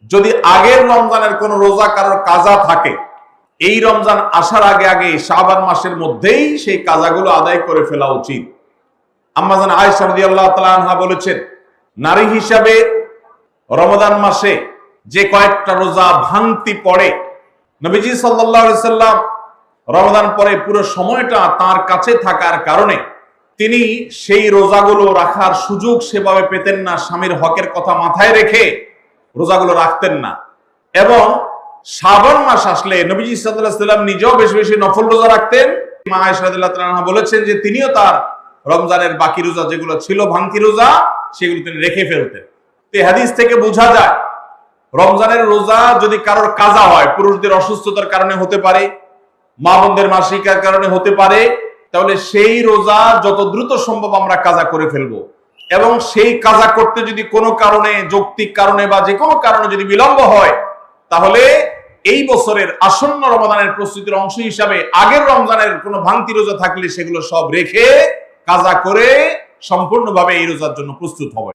যদি আগের রমজানের কোন রোজা কারোর কাজা থাকে, এই রমজান আসার আগে আগে শাবান মাসের মধ্যেই সেই কাজাগুলো আদায় করে ফেলা উচিত। আম্মা জান আয়েশা রাদিয়াল্লাহু তাআলা আনহা বলেছেন, নারী হিসাবে রমজান মাসে যে কয়েকটা রোজা ভাঙতি পড়ে, নবীজি সাল্লাল্লাহু আলাইহি সাল্লাম রমজান পরে পুরো সময়টা তার কাছে থাকার কারণে তিনি সেই রোজাগুলো রাখার সুযোগ সেভাবে পেতেন না। স্বামীর হকের কথা মাথায় রেখে রোজাগুলো রাখতেন না। এবং শাবান মাস আসলে নবীজি সাল্লাল্লাহু আলাইহি সাল্লাম নিজেও বেশি বেশি নফল রোজা রাখতেন। মা আয়েশা রাদিয়াল্লাহু তাআলা আনহা বলেছেন যে তিনিও তার রমজানের বাকি রোজা যেগুলো ছিল ভাঙতি রোজা, সেগুলো তিনি রেখে ফেলতেন। এই হাদিস থেকে বোঝা যায় রমজানের রোজা যদি কারোর কাজা হয়, পুরুষদের অসুস্থতার কারণে হতে পারে, মা বোনদের মাসিকার কারণে হতে পারে, তাহলে সেই রোজা যত দ্রুত সম্ভব আমরা কাজা করে ফেলবো। এবং সেই কাজা করতে যদি কোনো কারণে, যৌক্তিক কারণে বা যে কোনো কারণে যদি বিলম্ব হয়, তাহলে এই বছরের আসন্ন রমজানের প্রস্তুতির অংশ হিসাবে আগের রমজানের কোনো ভাঙতি রোজা থাকলে সেগুলো সব রেখে কাজা করে সম্পূর্ণভাবে এই রোজার জন্য প্রস্তুত হবে।